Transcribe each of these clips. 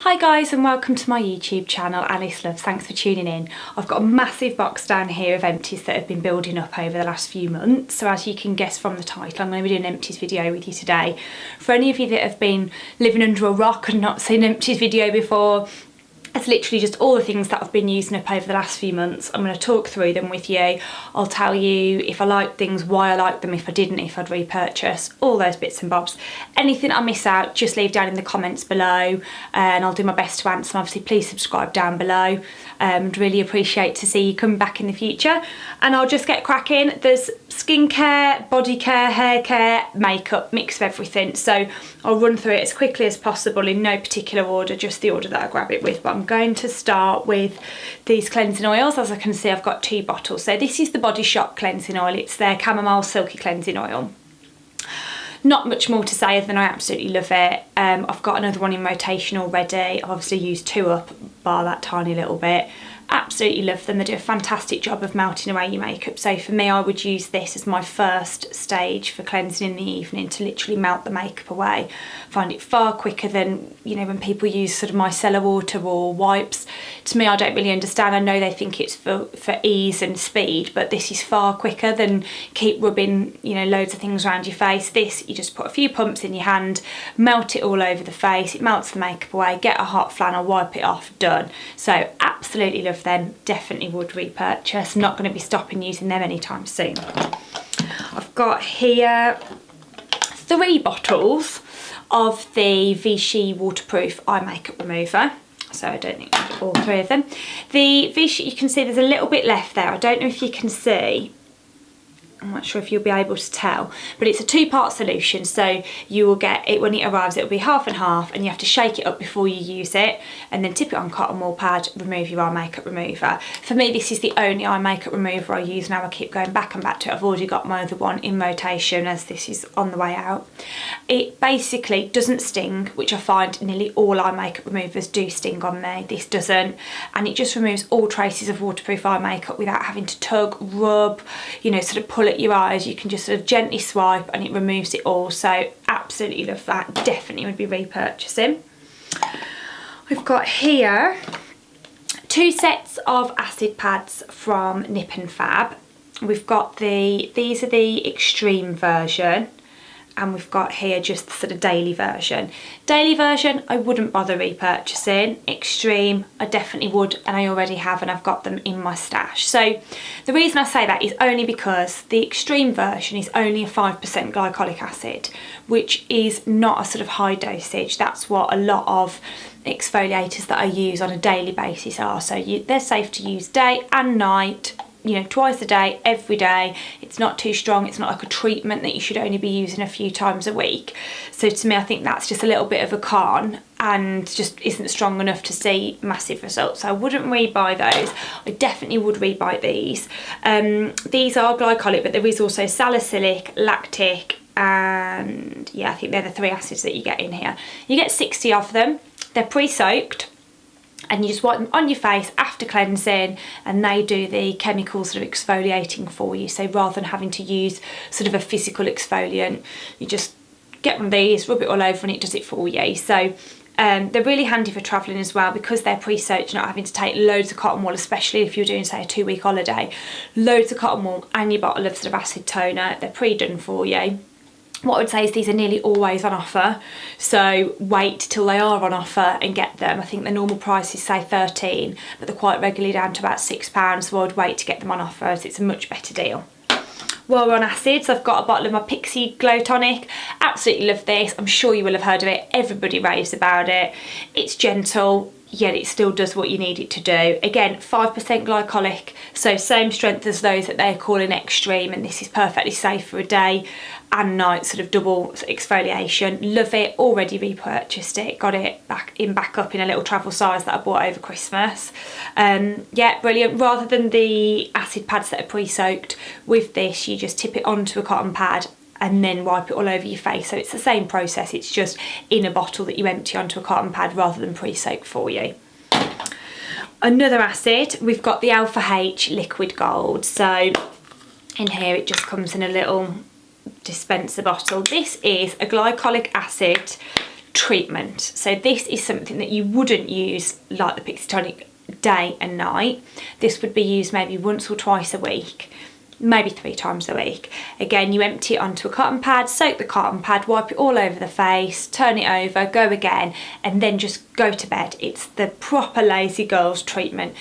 Hi guys and welcome to my YouTube channel, Alice Loves. Thanks for tuning in. I've got a massive box down here of empties that have been building up over the last few months. So as you can guess from the title, I'm going to be doing an empties video with you today. For any of you that have been living under a rock and not seen an empties video before, it's literally just all the things that I've been using up over the last few months. I'm going to talk through them with you. I'll tell you if I like things, why I like them, if I didn't, if I'd repurchase, all those bits and bobs. Anything I miss out, just leave down in the comments below and I'll do my best to answer. And obviously please subscribe down below. I'd really appreciate to see you come back in the future. And I'll just get cracking. There's skincare, body care, hair care, makeup, mix of everything. So I'll run through it as quickly as possible in no particular order, just the order that I grab it with. But I'm going to start with these cleansing oils. As I can see, I've got 2 bottles. So this is the Body Shop cleansing oil. It's their Camomile Silky cleansing oil. Not much more to say other than I absolutely love it. I've got another one in rotation already. I've obviously used 2 up, bar that tiny little bit. Absolutely love them. They do a fantastic job of melting away your makeup. So for me, I would use this as my first stage for cleansing in the evening to literally melt the makeup away. I find it far quicker than, you know, when people use sort of micellar water or wipes. To me, I don't really understand. I know they think it's for ease and speed, but this is far quicker than keep rubbing, you know, loads of things around your face. This, you just put a few pumps in your hand, melt it all over the face. It melts the makeup away, get a hot flannel, wipe it off, done. So absolutely love them. Definitely would repurchase. Not going to be stopping using them anytime soon. I've got here 3 bottles of the Vichy waterproof eye makeup remover. So I don't think I need all 3 of them. The Vichy, you can see there's a little bit left there. I don't know if you can see. I'm not sure if you'll be able to tell, but it's a 2-part solution. So you will get it when it arrives, it'll be half and half, and you have to shake it up before you use it and then tip it on cotton wool pad, remove your eye makeup remover. For me, this is the only eye makeup remover I use now. I keep going back and back to it. I've already got my other one in rotation as this is on the way out. It basically doesn't sting, which I find nearly all eye makeup removers do sting on me. This doesn't, and it just removes all traces of waterproof eye makeup without having to tug, rub, you know, sort of pull at your eyes. You can just sort of gently swipe and it removes it all. So absolutely love that. Definitely would be repurchasing. We've got here 2 sets of acid pads from Nip and Fab. We've got these are the extreme version, and we've got here just the sort of daily version. Daily version, I wouldn't bother repurchasing. Extreme, I definitely would, and I already have, and I've got them in my stash. So the reason I say that is only because the extreme version is only a 5% glycolic acid, which is not a sort of high dosage. That's what a lot of exfoliators that I use on a daily basis are. So they're safe to use day and night, you know, twice a day, every day. It's not too strong. It's not like a treatment that you should only be using a few times a week. So to me, I think that's just a little bit of a con and just isn't strong enough to see massive results. So I wouldn't rebuy those. I definitely would rebuy these. These are glycolic, but there is also salicylic, lactic, and yeah, I think they're the 3 acids that you get in here. You get 60 of them. They're pre-soaked, and you just wipe them on your face after cleansing, and they do the chemical sort of exfoliating for you. So rather than having to use sort of a physical exfoliant, you just get one of these, rub it all over, and it does it for you. So they're really handy for travelling as well, because they're pre-soaked. You're not having to take loads of cotton wool, especially if you're doing, say, a 2-week holiday. Loads of cotton wool and your bottle of sort of acid toner. They're pre-done for you. What I would say is these are nearly always on offer, so wait till they are on offer and get them. I think the normal price is, say, £13, but they're quite regularly down to about £6, so I'd wait to get them on offer as it's a much better deal. While we're on acids, I've got a bottle of my Pixi Glow Tonic. Absolutely love this. I'm sure you will have heard of it. Everybody raves about it. It's gentle, yet it still does what you need it to do. Again, 5% glycolic, so same strength as those that they're calling extreme, and this is perfectly safe for a day and night, sort of double exfoliation. Love it. Already repurchased it. Got it back up in a little travel size that I bought over Christmas. Yeah, brilliant. Rather than the acid pads that are pre-soaked, with this you just tip it onto a cotton pad and then wipe it all over your face. So it's the same process, it's just in a bottle that you empty onto a cotton pad rather than pre-soaked for you. Another acid, we've got the Alpha H Liquid Gold. So in here it just comes in a little dispenser bottle. This is a glycolic acid treatment. So this is something that you wouldn't use like the Pixi Tonic day and night. This would be used maybe once or twice a week, maybe 3 times a week. Again, you empty it onto a cotton pad, soak the cotton pad, wipe it all over the face, turn it over, go again, and then just go to bed. It's the proper lazy girls treatment.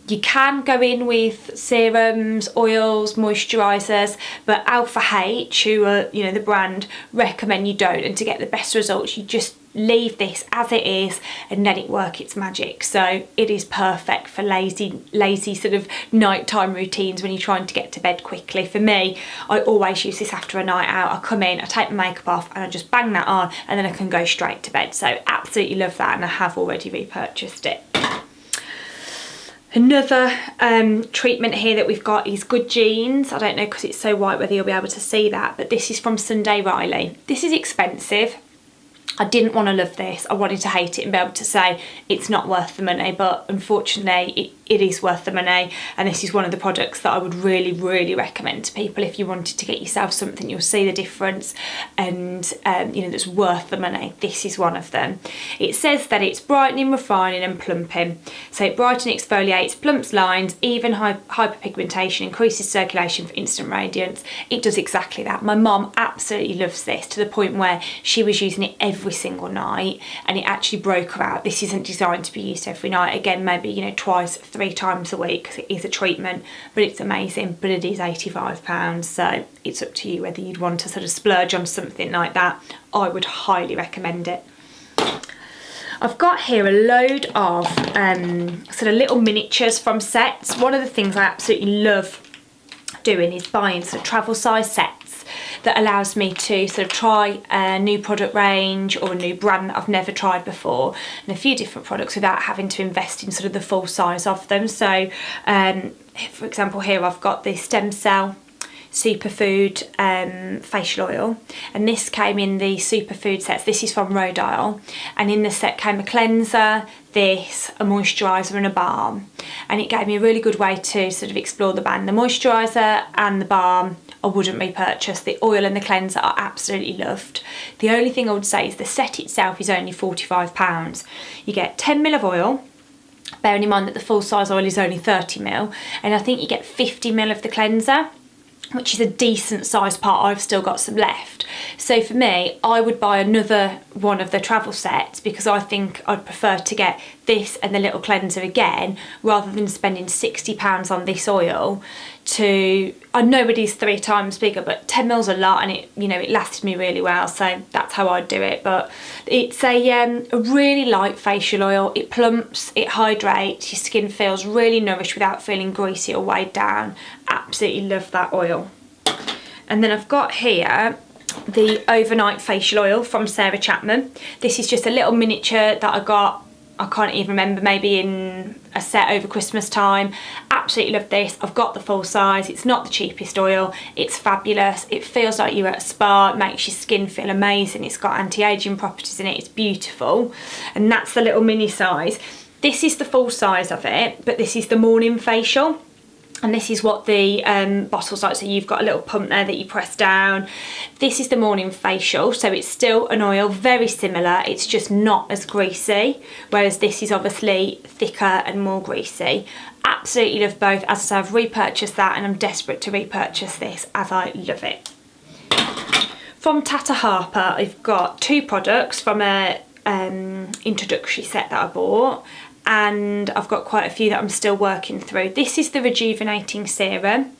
You can go in with serums, oils, moisturisers, but Alpha H, who are, you know, the brand, recommend you don't. And to get the best results, you just leave this as it is and let it work its magic. So it is perfect for lazy sort of nighttime routines when you're trying to get to bed quickly. For me, I always use this after a night out. I come in, I take my makeup off and I just bang that on and then I can go straight to bed. So absolutely love that, and I have already repurchased it. Another treatment here that we've got is Good Genes. I don't know because it's so white whether you'll be able to see that, but this is from Sunday Riley. This is expensive. I didn't want to love this. I wanted to hate it and be able to say it's not worth the money, but unfortunately it is worth the money, and this is one of the products that I would really recommend to people if you wanted to get yourself something you'll see the difference and you know, that's worth the money. This is one of them. It says that it's brightening, refining and plumping. So it brightens, exfoliates, plumps lines, even hyperpigmentation, increases circulation for instant radiance. It does exactly that. My mom absolutely loves this to the point where she was using it every single night and it actually broke her out. This isn't designed to be used every night. Again, maybe, you know, twice, 3 times a week because it is a treatment, but it's amazing. But it is £85, so it's up to you whether you'd want to sort of splurge on something like that. I would highly recommend it. I've got here a load of sort of little miniatures from sets. One of the things I absolutely love doing is buying sort of travel size sets that allows me to sort of try a new product range or a new brand that I've never tried before, and a few different products without having to invest in sort of the full size of them. So for example, here I've got the stem cell superfood facial oil, and this came in the superfood sets. This is from Rodial, and in the set came a cleanser, this, a moisturiser and a balm, and it gave me a really good way to sort of explore the brand. The moisturiser and the balm I wouldn't repurchase. The oil and the cleanser I absolutely loved. The only thing I would say is the set itself is only £45. You get 10ml of oil, bearing in mind that the full size oil is only 30ml, and I think you get 50ml of the cleanser, which is a decent sized part. I've still got some left. So for me, I would buy another one of the travel sets because I think I'd prefer to get this and the little cleanser again rather than spending £60 on this oil. I know it is 3 times bigger, but 10ml's a lot, and it, you know, it lasted me really well, so that's how I'd do it. But it's a really light facial oil. It plumps, it hydrates, your skin feels really nourished without feeling greasy or weighed down. Absolutely love that oil. And then I've got here the overnight facial oil from Sarah Chapman. This is just a little miniature that I got, I can't even remember, maybe in a set over Christmas time. Absolutely love this. I've got the full size. It's not the cheapest oil. It's fabulous. It feels like you're at a spa. It makes your skin feel amazing. It's got anti-aging properties in it. It's beautiful. And that's the little mini size. This is the full size of it, but this is the morning facial. And this is what the bottle's like. So you've got a little pump there that you press down. This is the morning facial, so it's still an oil, very similar. It's just not as greasy, whereas this is obviously thicker and more greasy. Absolutely love both. As I say, I've repurchased that and I'm desperate to repurchase this as I love it. From Tata Harper, I've got 2 products from a introductory set that I bought, and I've got quite a few that I'm still working through. This is the Rejuvenating Serum.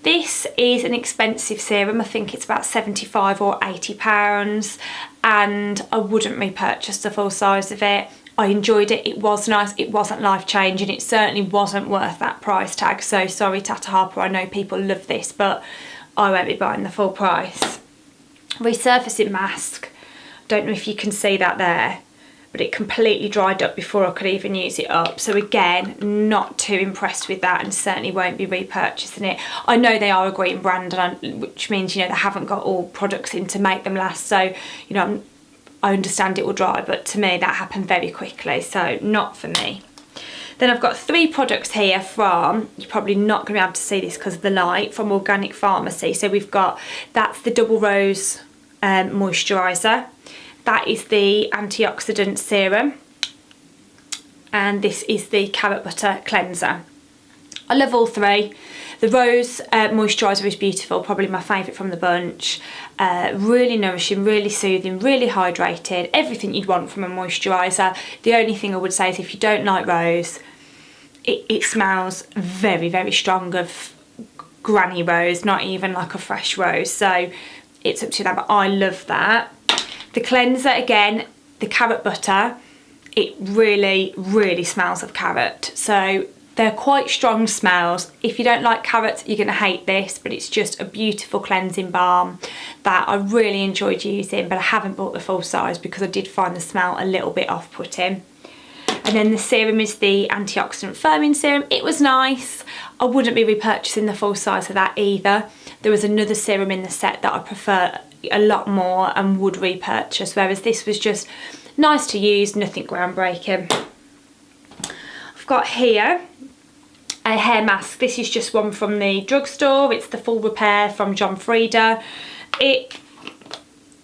This is an expensive serum. I think it's about £75 or £80, and I wouldn't repurchase the full size of it. I enjoyed it. It was nice. It wasn't life-changing. It certainly wasn't worth that price tag. So sorry, Tata Harper. I know people love this, but I won't be buying the full price. Resurfacing mask. Don't know if you can see that there, but it completely dried up before I could even use it up. So again, not too impressed with that, and certainly won't be repurchasing it. I know they are a green brand, which means, you know, they haven't got all products in to make them last. So, you know, I understand it will dry, but to me that happened very quickly, so not for me. Then I've got 3 products here from, you're probably not going to be able to see this because of the light, from Organic Pharmacy. So we've got, that's the Double Rose moisturiser. that is the antioxidant serum, and this is the carrot butter cleanser. I love all three. The rose moisturiser is beautiful, probably my favourite from the bunch. Really nourishing, really soothing, really hydrated, everything you'd want from a moisturiser. The only thing I would say is if you don't like rose, it smells very, very strong of granny rose, not even like a fresh rose, so it's up to that, but I love that. The cleanser, again, the carrot butter, it really, really smells of carrot, so they're quite strong smells. If you don't like carrots, you're going to hate this, but it's just a beautiful cleansing balm that I really enjoyed using, but I haven't bought the full size because I did find the smell a little bit off-putting. And then the serum is the antioxidant firming serum. It was nice. I wouldn't be repurchasing the full size of that either. There was another serum in the set that I prefer a lot more and would repurchase, whereas this was just nice to use, nothing groundbreaking. I've got here a hair mask. This is just one from the drugstore. It's the Full Repair from Frieda. It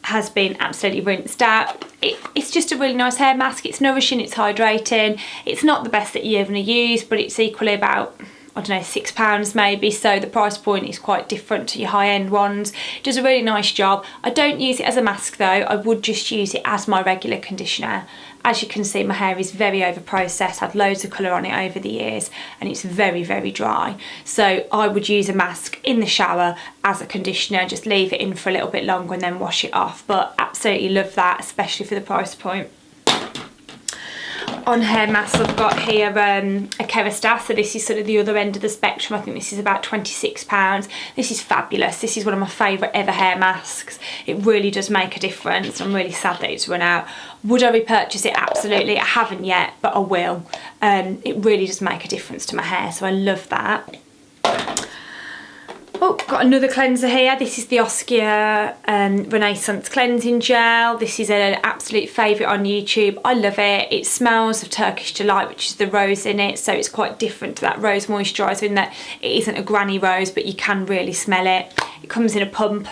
has been absolutely rinsed out. It's just a really nice hair mask. It's nourishing, it's hydrating. It's not the best that you're ever going to use, but it's equally about, I don't know, £6 maybe, so the price point is quite different to your high-end ones. It does a really nice job. I don't use it as a mask though. I would just use it as my regular conditioner. As you can see, my hair is very over-processed, had loads of colour on it over the years, and it's very, very dry. So I would use a mask in the shower as a conditioner, just leave it in for a little bit longer and then wash it off. But absolutely love that, especially for the price point. On hair masks, I've got here a Kerestase, so this is sort of the other end of the spectrum. I think this is about £26. This is fabulous. This is one of my favourite ever hair masks. It really does make a difference. I'm really sad that it's run out. Would I repurchase it? Absolutely. I haven't yet, but I will. It really does make a difference to my hair, so I love that. Oh, got another cleanser here. This is the Oskia Renaisssance cleansing gel. This is an absolute favourite on YouTube. I love it. It smells of Turkish Delight, which is the rose in it, so it's quite different to that rose moisturiser in that it isn't a granny rose, but you can really smell it. It comes in a pump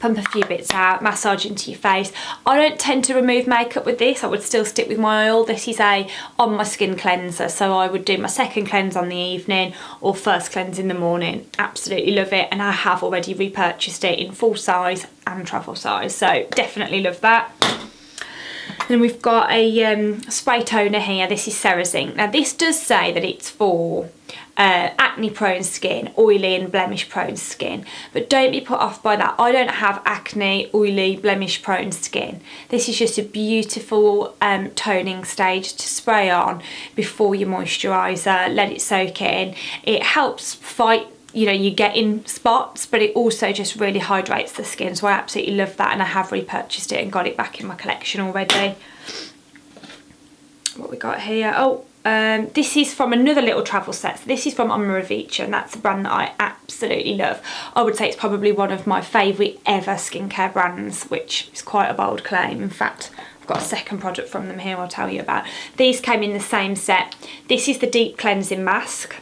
a few bits out, massage into your face. I don't tend to remove makeup with this. I would still stick with my oil. This is a on my skin cleanser, so I would do my second cleanse on the evening or first cleanse in the morning. Absolutely love it, and I have already repurchased it in full size and travel size, so definitely love that. Then we've got a spray toner here. This is Serozinc. Now this does say that it's for acne prone skin, oily and blemish prone skin, but don't be put off by that. I don't have acne, oily, blemish prone skin. This is just a beautiful toning stage to spray on before your moisturiser. Let it soak in. It helps fight, you know, you get in spots, but it also just really hydrates the skin, so I absolutely love that, and I have repurchased it and got it back in my collection already. What we got here? Oh, this is from another little travel set. So this is from Omorovicza, and that's a brand that I absolutely love. I would say it's probably one of my favourite ever skincare brands, which is quite a bold claim. In fact, I've got a second product from them here I'll tell you about. These came in the same set. This is the deep cleansing mask.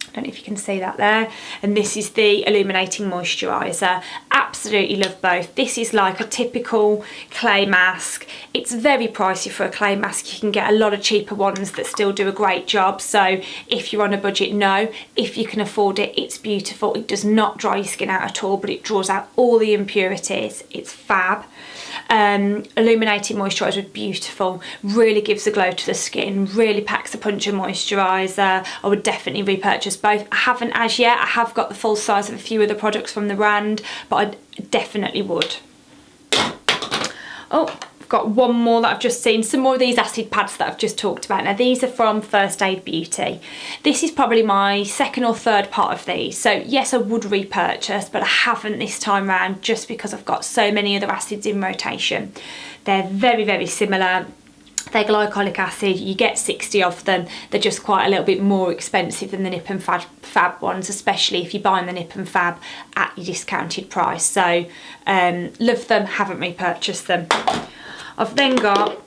I don't know if you can see that there, and this is the illuminating moisturiser. Absolutely love both. This is like a typical clay mask. It's very pricey for a clay mask. You can get a lot of cheaper ones that still do a great job, so if you're on a budget, no. If you can afford it, it's beautiful. It does not dry your skin out at all, but it draws out all the impurities. It's fab. Illuminating moisturiser, beautiful, really gives a glow to the skin, really packs a punch of moisturiser. I would definitely repurchase both. I haven't as yet. I have got the full size of a few of the products from the brand, but I definitely would. Oh, I've got one more that I've just seen, some more of these acid pads that I've just talked about. Now these are from First Aid Beauty. This is probably my second or third part of these, so yes, I would repurchase, but I haven't this time round just because I've got so many other acids in rotation. They're very, very similar. They're glycolic acid, you get 60 of them. They're just quite a little bit more expensive than the Nip and Fab ones, especially if you're buying the Nip and Fab at your discounted price. So love them, haven't repurchased them. I've then got,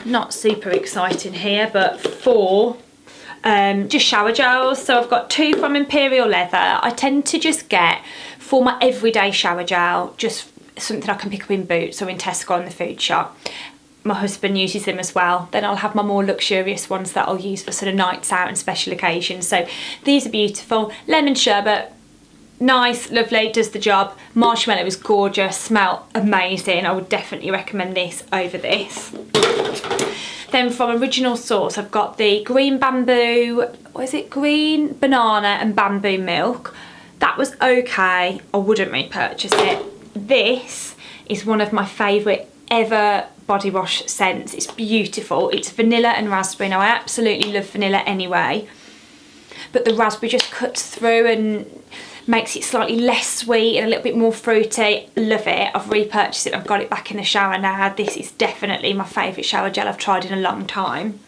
not super exciting here, but 4 just shower gels. So I've got 2 from Imperial Leather. I tend to just get, for my everyday shower gel, just something I can pick up in Boots or in Tesco in the food shop. My husband uses them as well. Then I'll have my more luxurious ones that I'll use for sort of nights out and special occasions. So these are beautiful. Lemon sherbet, nice, lovely, does the job. Marshmallow is gorgeous, smell amazing. I would definitely recommend this over this. Then from Original Source, I've got the green bamboo, what is it, green banana and bamboo milk. That was okay, I wouldn't repurchase it. This is one of my favourite ever body wash scents. It's beautiful. It's vanilla and raspberry. Now I absolutely love vanilla anyway, but the raspberry just cuts through and makes it slightly less sweet and a little bit more fruity. Love it. I've repurchased it. I've got it back in the shower now. This is definitely my favourite shower gel I've tried in a long time.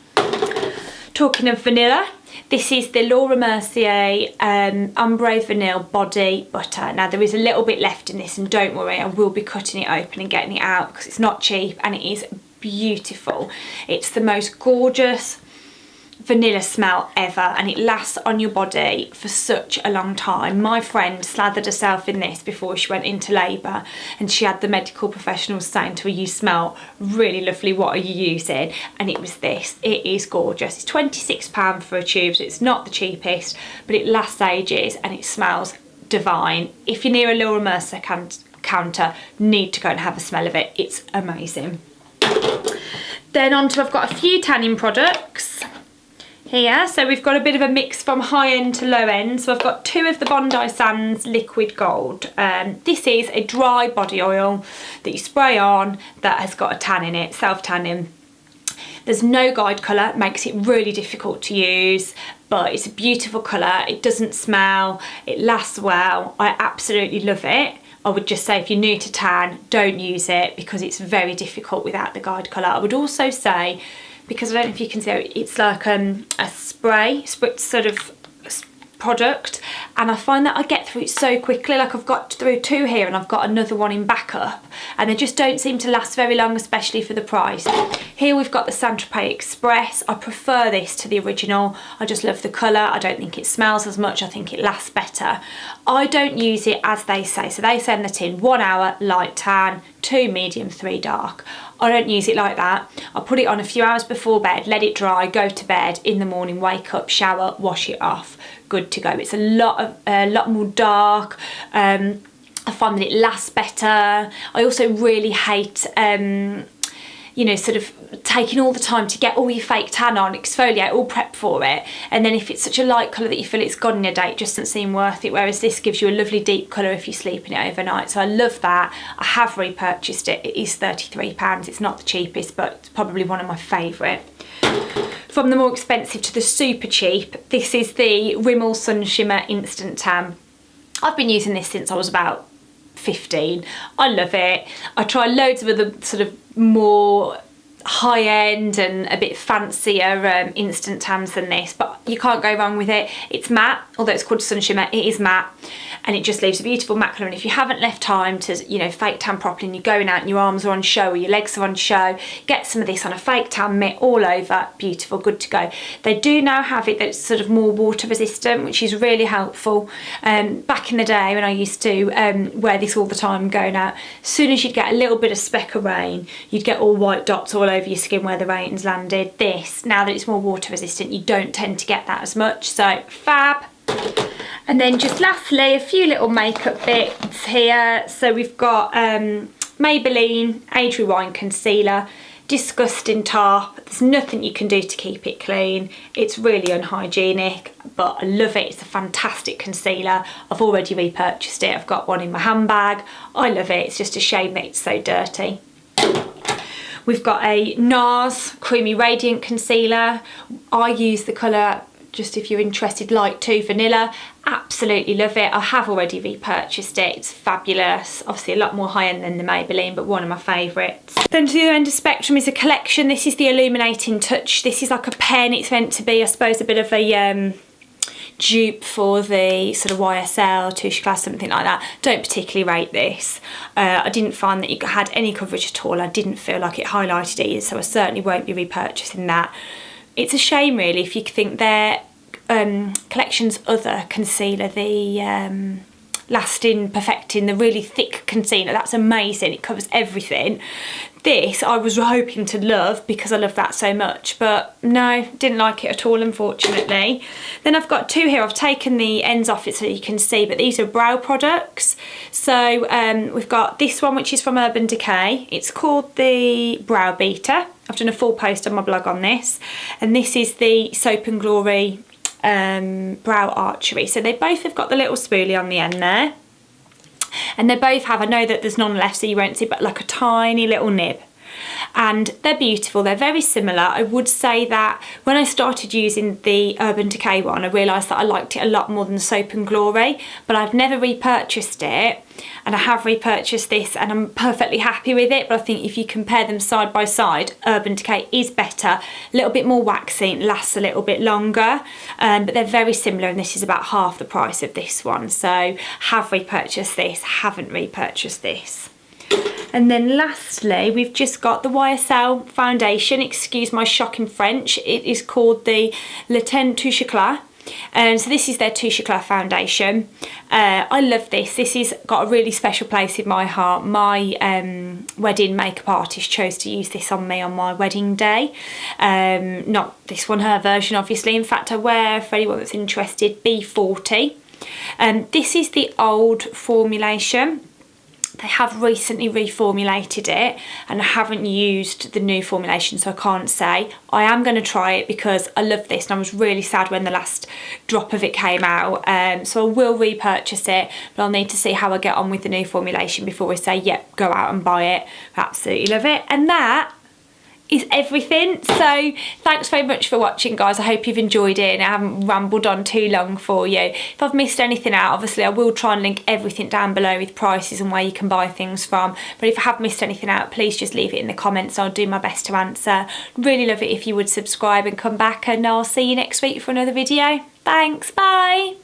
Talking of vanilla, this is the Laura Mercier Ombre Vanille Body Butter. Now there is a little bit left in this, and don't worry, I will be cutting it open and getting it out because it's not cheap and it is beautiful. It's the most gorgeous vanilla smell ever, and it lasts on your body for such a long time. My friend slathered herself in this before she went into labour, and she had the medical professionals saying to her, you smell really lovely, what are you using? And it was this. It is gorgeous. It's £26 for a tube, so it's not the cheapest, but it lasts ages and it smells divine. If you're near a Laura Mercier counter, need to go and have a smell of it. It's amazing. Then on to, I've got a few tanning products here. So we've got a bit of a mix from high end to low end. So I've got two of the Bondi Sands Liquid Gold. This is a dry body oil that you spray on that has got a tan in it, self-tanning. There's no guide colour, makes it really difficult to use, but it's a beautiful colour. It doesn't smell, it lasts well. I absolutely love it. I would just say if you're new to tan, don't use it because it's very difficult without the guide colour. I would also say, because I don't know if you can see, it's like a spritz sort of product, and I find that I get through it so quickly. Like I've got through two here and I've got another one in backup, and they just don't seem to last very long, especially for the price. Here we've got the Saint-Tropez Express. I prefer this to the original. I just love the colour. I don't think it smells as much. I think it lasts better. I don't use it as they say. So they say in the tin 1 hour light tan, 2 medium, 3 dark. I don't use it like that. I put it on a few hours before bed, let it dry, go to bed, in the morning wake up, shower, wash it off, good to go. It's a lot more dark. I find that it lasts better. I also really hate you know, sort of taking all the time to get all your fake tan on, exfoliate, all prep for it, and then if it's such a light colour that you feel it's gone in a day, it just doesn't seem worth it, whereas this gives you a lovely deep colour if you sleep in it overnight. So I love that. I have repurchased it. It is £33. It's not the cheapest, but it's probably one of my favourite. From the more expensive to the super cheap, this is the Rimmel Sun Shimmer Instant Tan. I've been using this since I was about 15. I love it. I try loads of other sort of more high-end and a bit fancier instant tans than this, but you can't go wrong with it. It's matte, although it's called Sun Shimmer, it is matte, and it just leaves a beautiful matte colour. And if you haven't left time to, you know, fake tan properly, and you're going out and your arms are on show or your legs are on show, get some of this on a fake tan mitt all over, beautiful, good to go. They do now have it that's sort of more water resistant, which is really helpful. Back in the day when I used to wear this all the time going out, as soon as you'd get a little bit of speck of rain, you'd get all white dots all over your skin where the rain's landed. This, now that it's more water resistant, you don't tend to get that as much, so fab. And then just lastly, a few little makeup bits here. So we've got Maybelline Age Rewind Concealer, disgusting top. There's nothing you can do to keep it clean. It's really unhygienic, but I love it. It's a fantastic concealer. I've already repurchased it. I've got one in my handbag. I love it. It's just a shame that it's so dirty. We've got a NARS Creamy Radiant Concealer. I use the colour, just if you're interested, Light 2 Vanilla. Absolutely love it. I have already repurchased it. It's fabulous. Obviously a lot more high-end than the Maybelline, but one of my favourites. Then to the other end of the spectrum is a collection. This is the Illuminating Touch. This is like a pen. It's meant to be, I suppose, a bit of a dupe for the sort of YSL, Touche Glass, something like that. Don't particularly rate this. I didn't find that it had any coverage at all. I didn't feel like it highlighted either, so I certainly won't be repurchasing that. It's a shame really if you think their collection's other concealer, the lasting, perfecting, the really thick concealer. That's amazing, it covers everything. This I was hoping to love because I love that so much, but no, didn't like it at all, unfortunately. Then I've got two here. I've taken the ends off it so you can see, but these are brow products. So we've got this one, which is from Urban Decay. It's called the Brow Beater. I've done a full post on my blog on this, and this is the Soap and Glory Brow Archery. So they both have got the little spoolie on the end there. And they both have, I know that there's none left so you won't see, but like a tiny little nib. And they're beautiful, they're very similar. I would say that when I started using the Urban Decay one, I realised that I liked it a lot more than the Soap and Glory, but I've never repurchased it, and I have repurchased this and I'm perfectly happy with it. But I think if you compare them side by side, Urban Decay is better, a little bit more waxy, it lasts a little bit longer, but they're very similar, and this is about half the price of this one. So have repurchased this, haven't repurchased this. And then lastly, we've just got the YSL foundation. Excuse my shocking French. It is called the Le Teint Touche Éclat. So this is their Touche Éclat foundation. I love this. This has got a really special place in my heart. My wedding makeup artist chose to use this on me on my wedding day. Not this one, her version obviously. In fact, I wear, for anyone that's interested, B40. This is the old formulation. They have recently reformulated it, and I haven't used the new formulation, so I can't say. I am going to try it because I love this, and I was really sad when the last drop of it came out, so I will repurchase it, but I'll need to see how I get on with the new formulation before I say, yep, go out and buy it. I absolutely love it. And that is everything. So thanks very much for watching, guys. I hope you've enjoyed it and I haven't rambled on too long for you. If I've missed anything out, obviously I will try and link everything down below with prices and where you can buy things from, but if I have missed anything out, please just leave it in the comments. I'll do my best to answer. Really love it if you would subscribe and come back, and I'll see you next week for another video. Thanks, bye.